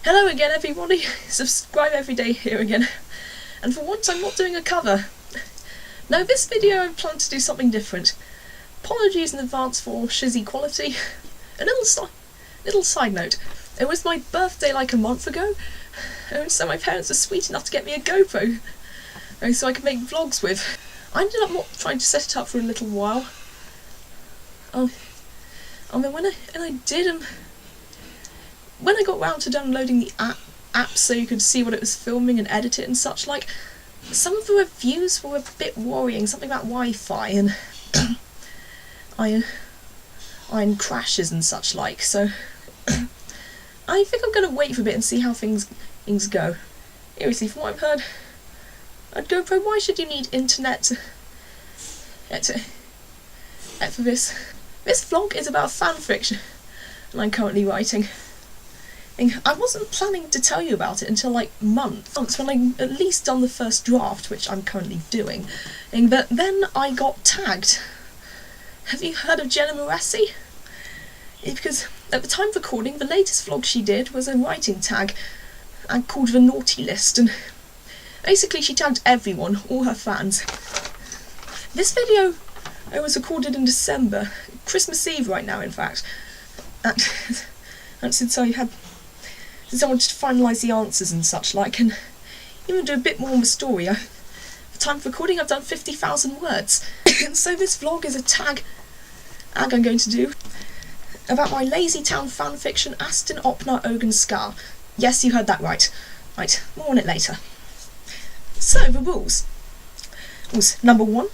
Hello again everybody, subscribe every day here again, and for once I'm not doing a cover. Now this video I plan to do something different. Apologies in advance for shizzy quality. A little side note, it was my birthday like a month ago, and so my parents were sweet enough to get me a GoPro, so I could make vlogs with. I ended up not trying to set it up for a little while. When I got round to downloading the app so you could see what it was filming and edit it and such like, some of the reviews were a bit worrying, something about Wi-Fi and iron crashes and such like, so I think I'm going to wait for a bit and see how things go. Seriously, from what I've heard, at GoPro, why should you need internet for this? This vlog is about fan fiction, and I'm currently writing. I wasn't planning to tell you about it until like months when I at least done the first draft, which I'm currently doing. But then I got tagged. Have you heard of Jenna Morassi? Because at the time of recording, the latest vlog she did was a writing tag called The Naughty List, and basically she tagged everyone, all her fans. This video was recorded in December, Christmas Eve right now in fact, and since I wanted to finalise the answers and such like, and even do a bit more on the story. The time of recording I've done 50,000 words, and so this vlog is a tag I'm going to do about my Lazytown fanfiction Ástin, Opnar, Augun, Skær. Yes, you heard that right. Right, more on it later. So, the rules. Rules number 1.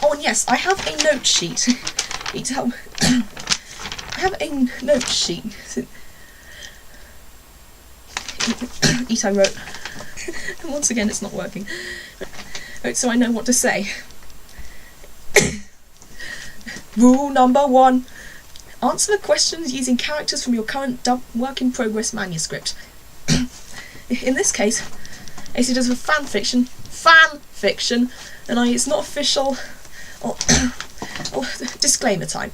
Oh, and yes, I have a note sheet. Need to help. I have a note sheet. I wrote. And once again, it's not working. Right, so I know what to say. Rule number 1. Answer the questions using characters from your current work-in-progress manuscript. In this case, it is a fan fiction, and it's not official. Disclaimer time.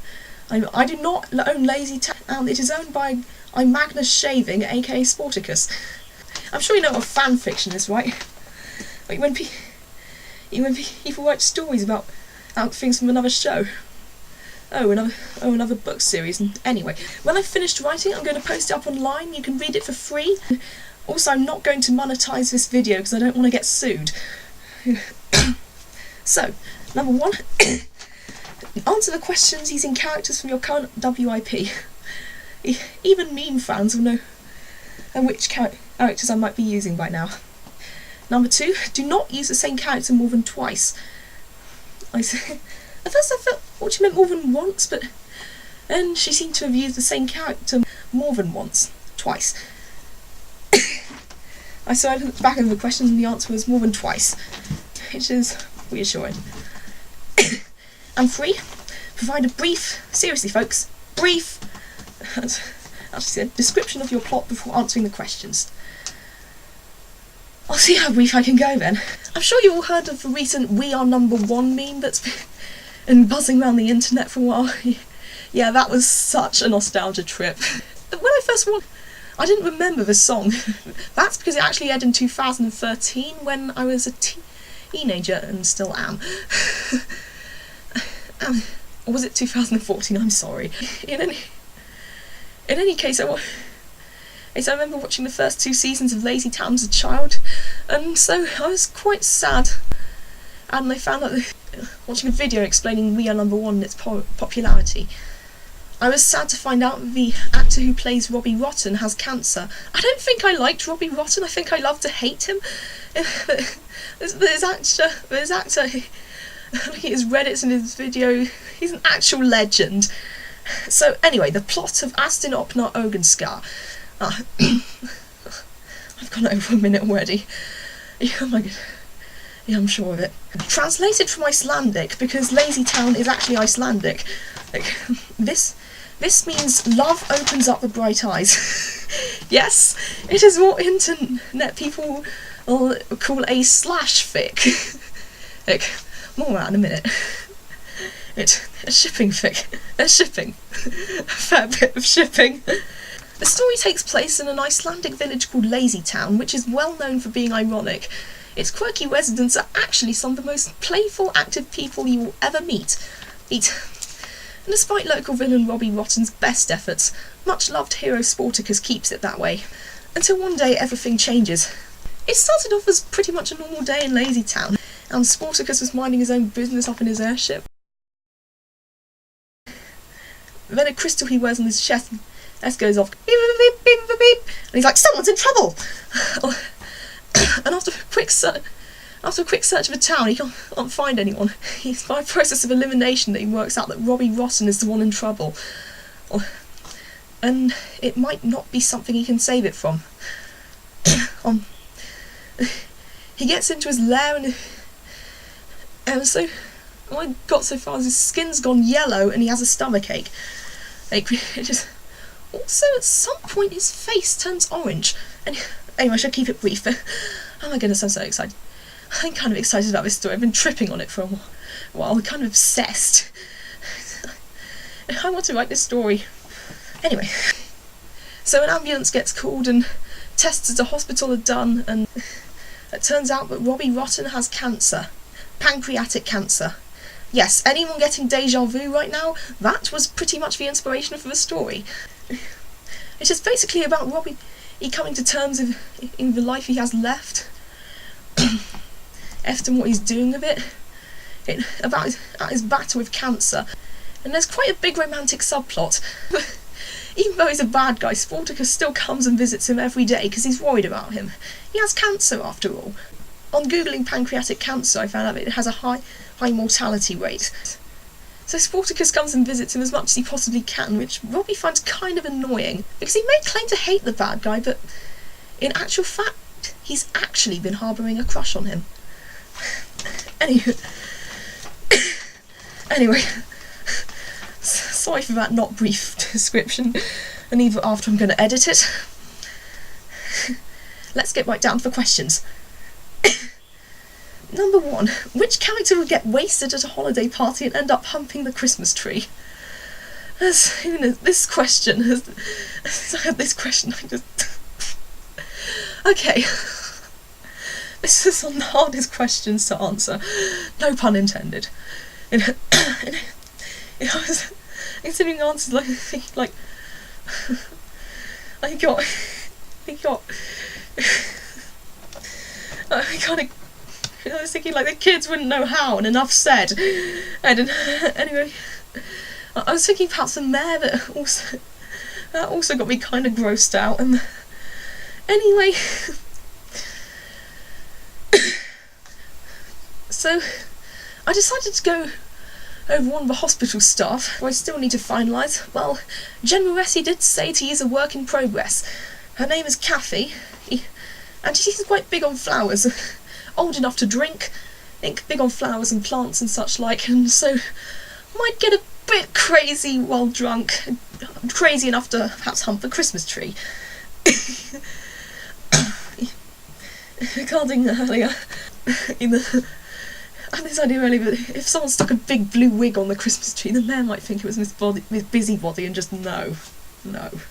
I do not own Lazytown, and it is owned by Magnus Shaving, aka Sporticus. I'm sure you know what fan fiction is, right? Like when people write stories about things from another show. Another book series. And anyway, when I've finished writing, I'm going to post it up online. You can read it for free. Also, I'm not going to monetize this video because I don't want to get sued. So, number 1, answer the questions using characters from your current WIP. Even meme fans will know which characters I might be using by now. Number 2, do not use the same character more than twice. At first I thought she meant more than once, but then she seemed to have used the same character more than once. Twice. I saw at the back of the question and the answer was more than twice, which is reassuring. And 3, provide a brief, seriously folks, brief, description of your plot before answering the questions. I'll see how brief I can go then. I'm sure you all heard of the recent "We Are Number One" meme that's been buzzing around the internet for a while. Yeah, that was such a nostalgia trip. When I first watched, I didn't remember the song. That's because it actually aired in 2013 when I was a teenager and still am. Or was it 2014? I'm sorry. In any case, I remember watching the first 2 seasons of Lazytown as a child, and so I was quite sad. And I found out watching a video explaining We Are Number One and its popularity. I was sad to find out that the actor who plays Robbie Rotten has cancer. I don't think I liked Robbie Rotten. I think I love to hate him. This actor, looking at his Reddits and his video, he's an actual legend. So anyway, the plot of Ástin, Opnar, Augun, Skær. I've gone over a minute already. Oh my god. Yeah, I'm sure of it. Translated from Icelandic, because Lazytown is actually Icelandic. Like, this means love opens up the bright eyes. Yes, it is what internet people will call a slash fic. Like, more on that in a minute. It's a shipping fic. A fair bit of shipping. The story takes place in an Icelandic village called Lazytown, which is well known for being ironic. Its quirky residents are actually some of the most playful, active people you will ever meet. And despite local villain Robbie Rotten's best efforts, much-loved hero Sportacus keeps it that way. Until one day everything changes. It started off as pretty much a normal day in Lazytown, and Sportacus was minding his own business up in his airship. Then a crystal he wears on his chest goes off, beep, beep, beep, beep, beep, and he's like, someone's in trouble! And after a quick search of the town, he can't find anyone. It's by a process of elimination that he works out that Robbie Rotten is the one in trouble. And it might not be something he can save it from. He gets into his lair and so I got so far as his skin's gone yellow and he has a stomachache. Also, at some point, his face turns orange. And anyway, I should keep it brief. Oh my goodness, I'm so excited. I'm kind of excited about this story. I've been tripping on it for a while. I'm kind of obsessed. I want to write this story. Anyway, so an ambulance gets called and tests at the hospital are done, and it turns out that Robbie Rotten has cancer. Pancreatic cancer. Yes, anyone getting deja vu right now? That was pretty much the inspiration for the story. It's just basically about Robbie coming to terms in the life he has left, after what he's doing with it, about his battle with cancer. And there's quite a big romantic subplot. Even though he's a bad guy, Sportacus still comes and visits him every day because he's worried about him. He has cancer after all. On googling pancreatic cancer, I found out that it has a high mortality rate. So Sportacus comes and visits him as much as he possibly can, which Robbie finds kind of annoying, because he may claim to hate the bad guy, but in actual fact, he's actually been harbouring a crush on him. Anyway, sorry for that not brief description, and even after I'm going to edit it. Let's get right down to the questions. Number 1. Which character would get wasted at a holiday party and end up humping the Christmas tree? This question, Okay. This is one of the hardest questions to answer. No pun intended. I was considering answers like I was thinking like the kids wouldn't know how, and enough said. And anyway, I was thinking perhaps the mayor that also got me kind of grossed out. And anyway, so I decided to go over one of the hospital staff, who I still need to finalise. Well, General Ressi did say to use a work in progress. Her name is Kathy, and she's quite big on flowers. Old enough to drink, big on flowers and plants and such like, and so might get a bit crazy while drunk, crazy enough to perhaps hump a Christmas tree. Regarding earlier, I had this idea earlier that if someone stuck a big blue wig on the Christmas tree, the mayor might think it was Miss Busybody and just no,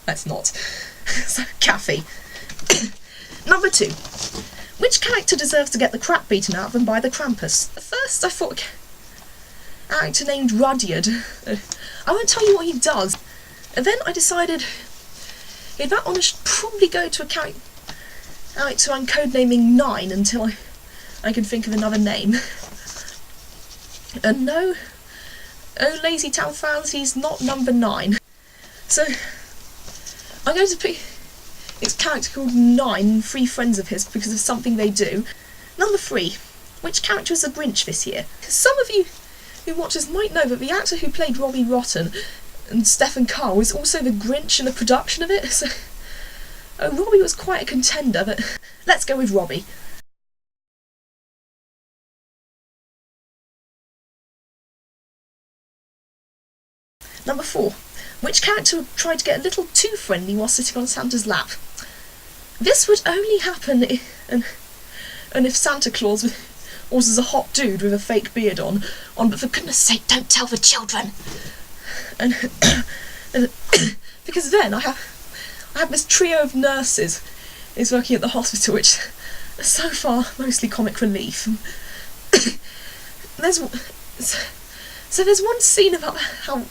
let's not. So, Kathy. Number 2. Which character deserves to get the crap beaten out of them by the Krampus? At first I thought a character named Rudyard. I won't tell you what he does. And then I decided that honour should probably go to a character I'm codenaming 9 until I can think of another name. And no, Lazytown fans, he's not number 9. So I'm going to pick this character called 9, 3 friends of his, because of something they do. Number 3, which character is the Grinch this year? Some of you who watch this might know that the actor who played Robbie Rotten and Stephen Carr was also the Grinch in the production of it, so Robbie was quite a contender, but let's go with Robbie. Number 4. Which character tried to get a little too friendly while sitting on Santa's lap? This would only happen if Santa Claus was a hot dude with a fake beard on, but for goodness sake, don't tell the children. And because then I I have this trio of nurses who's working at the hospital, which are so far mostly comic relief. there's one scene about how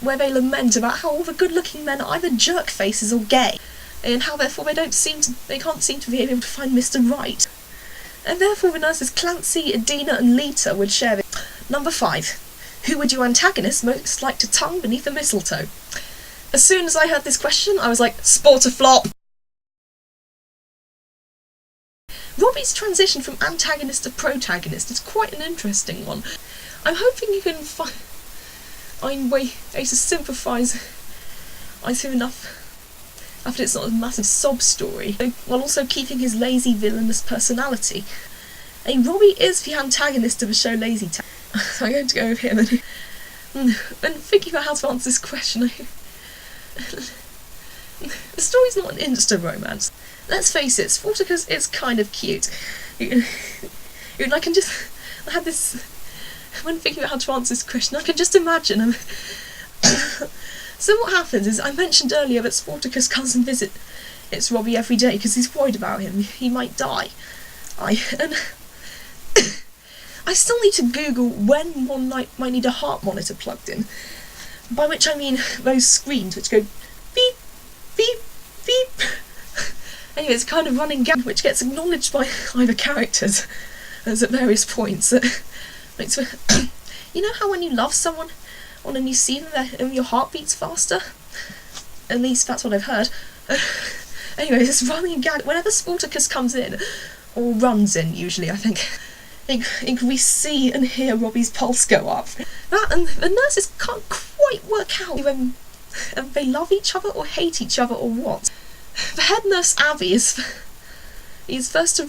where they lament about how all the good-looking men are either jerk faces or gay, and how therefore they can't seem to be able to find Mr. Right. And therefore the nurses Clancy, Adina and Lita would share it. Number 5. Who would your antagonist most like to tongue beneath a mistletoe? As soon as I heard this question, I was like, Sportaflop! Robbie's transition from antagonist to protagonist is quite an interesting one. I'm hoping you can find a way to sympathise with him enough after it's not a massive sob story, while also keeping his lazy, villainous personality. And Robbie is the antagonist of the show Lazytown. So I'm going to go with him, and thinking about how to answer this question, the story's not an insta-romance. Let's face it, Sportacus is kind of cute. I can just... I had this... When thinking about how to answer this question, I can just imagine... So what happens is, I mentioned earlier that Sportacus comes and visits Robbie every day because he's worried about him. He might die. I still need to Google when one might need a heart monitor plugged in. By which I mean those screens which go beep, beep, beep. Anyway, it's a kind of running gag which gets acknowledged by either characters at various points. You know how when you love someone, and you see them and your heart beats faster? At least that's what I've heard. Anyway, this running gag, whenever Sportacus comes in, or runs in usually, I think we see and hear Robbie's pulse go up. That, and the nurses can't quite work out whether they love each other or hate each other or what. The head nurse Abby is first to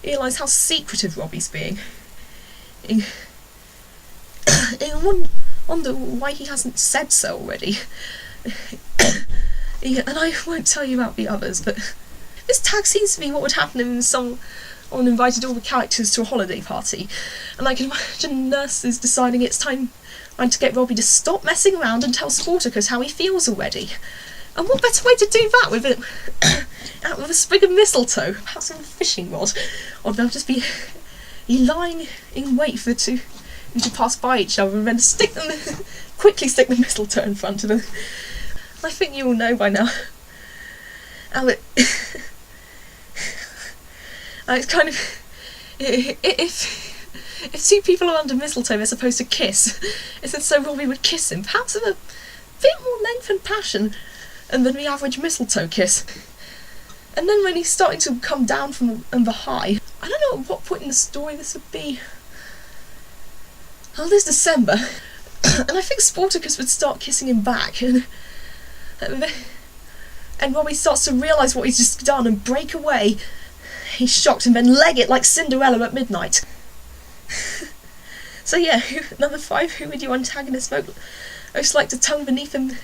realise how secretive Robbie's being. I wonder why he hasn't said so already. And I won't tell you about the others, but this tag seems to be what would happen if someone invited all the characters to a holiday party, and I can imagine nurses deciding it's time to get Robbie to stop messing around and tell Sportacus how he feels already. And what better way to do that with a sprig of mistletoe, perhaps on a fishing rod, or they'll just be lying in wait for to pass by each other and then quickly stick the mistletoe in front of them. I think you all know by now. It's kind of... If two people are under mistletoe, they're supposed to kiss. It's so Robbie would kiss him, perhaps with a bit more length and passion than the average mistletoe kiss. And then when he's starting to come down from the high, I don't know at what point in the story this would be. Well, this December, and I think Sportacus would start kissing him back, and Robbie starts to realise what he's just done and break away. He's shocked and then leg it like Cinderella at midnight. So yeah, number 5, who would your antagonist most like to tongue beneath the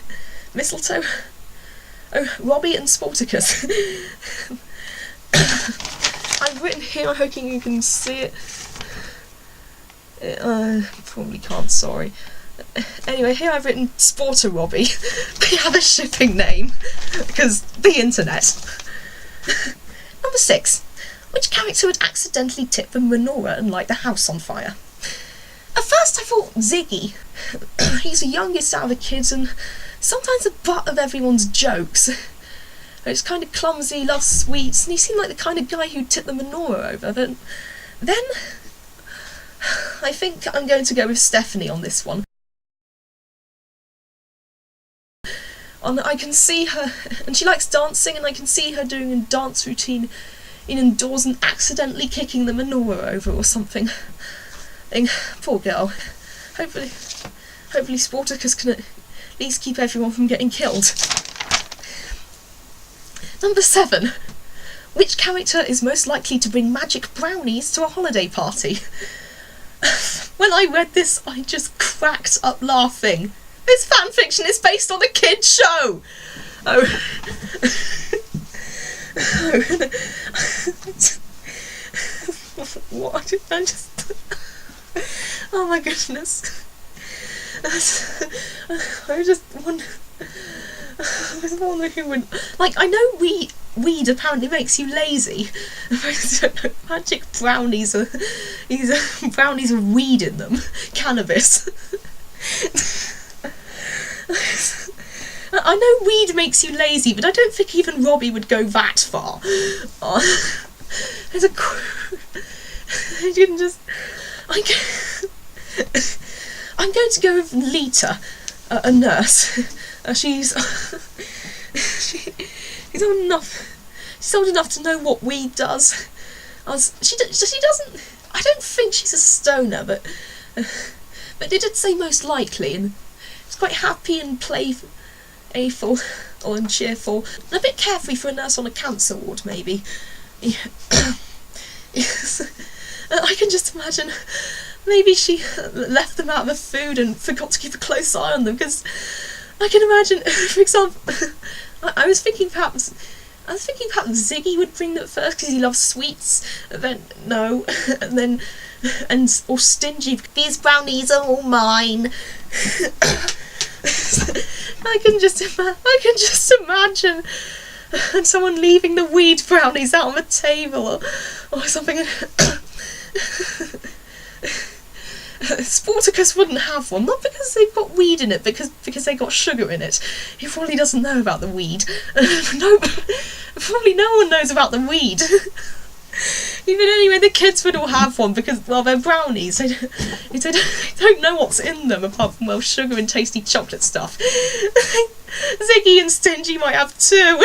mistletoe? Oh, Robbie and Sportacus. I've written here, I'm hoping you can see it. Probably can't, sorry. Anyway, here I've written Sporter Robbie. They have a shipping name, because the internet. Number 6. Which character would accidentally tip the menorah and light the house on fire? At first I thought Ziggy. He's the youngest out of the kids and sometimes the butt of everyone's jokes. He's kind of clumsy, loves sweets, and he seemed like the kind of guy who'd tip the menorah over. But then I think I'm going to go with Stephanie on this one. I can see her, and she likes dancing, and I can see her doing a dance routine indoors and accidentally kicking the menorah over or something. Poor girl. Hopefully Sportacus can at least keep everyone from getting killed. Number 7. Which character is most likely to bring magic brownies to a holiday party? When I read this, I just cracked up laughing. This fanfiction is based on a kid's show! Oh. What did I just... Oh my goodness. I just want... I was wondering who would... Like, I know weed apparently makes you lazy. I don't know, magic brownies are... brownies with weed in them. Cannabis. I know weed makes you lazy, but I don't think even Robbie would go that far. There's a... I didn't just... I'm going to go with Lita, a nurse. She's old enough. She's old enough to know what weed does. She doesn't. I don't think she's a stoner, but they did say most likely, and she's quite happy and playful, and cheerful, and a bit carefree for a nurse on a cancer ward, maybe. Yes. I can just imagine. Maybe she left them out of the food and forgot to keep a close eye on them, because I can imagine, for example, I was thinking perhaps Ziggy would bring them first because he loves sweets, and then, no, or stingy, these brownies are all mine. I can just imagine and someone leaving the weed brownies out on the table or something. Sportacus wouldn't have one, not because they've got weed in it, because they got sugar in it. He probably doesn't know about the weed. No, probably no one knows about the weed. Even anyway, the kids would all have one because, well, they're brownies. They don't know what's in them apart from, well, sugar and tasty chocolate stuff. Ziggy and Stingy might have two.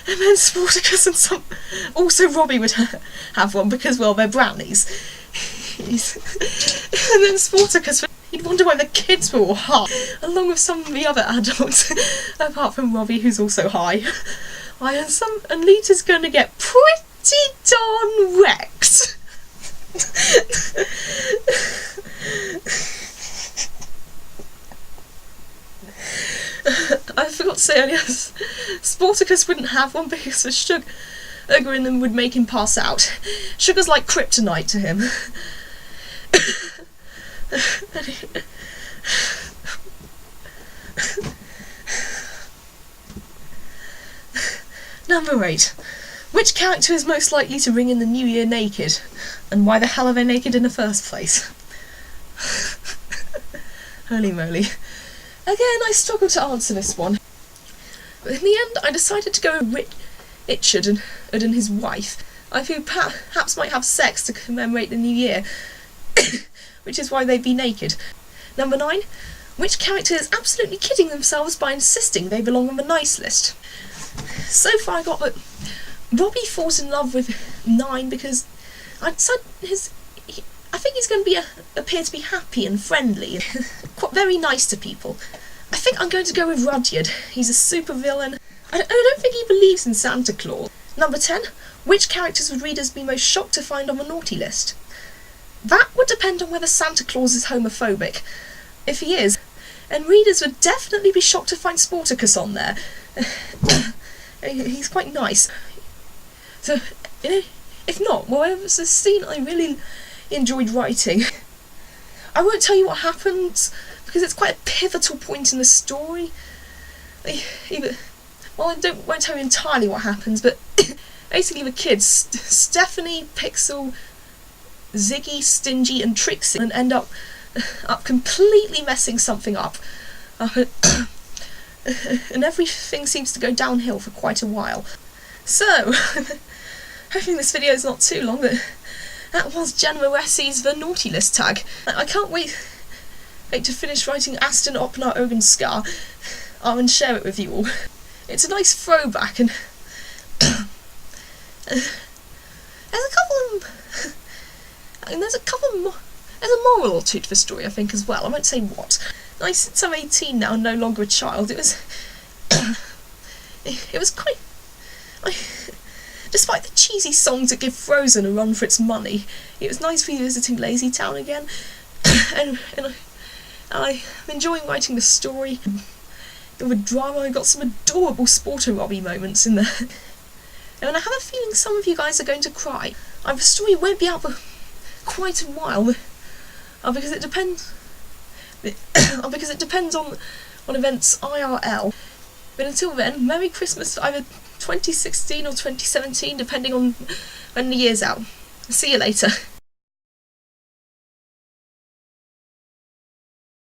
And then Sportacus and also Robbie would have one because, well, they're brownies. And then Sportacus, he'd wonder why the kids were all high, along with some of the other adults, apart from Robbie, who's also high. And Lita's going to get pretty darn wrecked. I forgot to say earlier, Sportacus wouldn't have one because the sugar in them would make him pass out. Sugar's like kryptonite to him. Number 8. Which character is most likely to ring in the new year naked? And why the hell are they naked in the first place? Holy moly. Again, I struggled to answer this one. But in the end, I decided to go with Richard and his wife, who perhaps might have sex to commemorate the new year, which is why they'd be naked. Number 9. Which character is absolutely kidding themselves by insisting they belong on the nice list? So far I got that Robbie falls in love with 9 because I think he's going to appear to be happy and friendly, quite very nice to people. I think I'm going to go with Rudyard. He's a super villain. I don't think he believes in Santa Claus. Number 10. Which characters would readers be most shocked to find on the naughty list? That would depend on whether Santa Claus is homophobic. If he is, then readers would definitely be shocked to find Sportacus on there. He's quite nice. So, if not, well, it was a scene I really enjoyed writing. I won't tell you what happens, because it's quite a pivotal point in the story. Well, I won't tell you entirely what happens, but basically the kids, Stephanie, Pixel, Ziggy, Stingy and Trixie, and end up completely messing something up. And everything seems to go downhill for quite a while. So, hoping this video is not too long, but that was Gemma Wessie's The Naughty List tag. I can't wait to finish writing Ástin, Opnar, Augun, Skær and share it with you all. It's a nice throwback, and there's a moral or two to the story, I think, as well. I won't say what. Since I'm 18 now and no longer a child, it was quite... Despite the cheesy songs that give Frozen a run for its money, it was nice revisiting Lazytown again, and I'm enjoying writing the story. With the drama, I got some adorable Sporter Robbie moments in there. And I have a feeling some of you guys are going to cry. The story won't be out for quite a while, because it depends. Because it depends on events IRL. But until then, Merry Christmas for either 2016 or 2017, depending on when the year's out. See you later.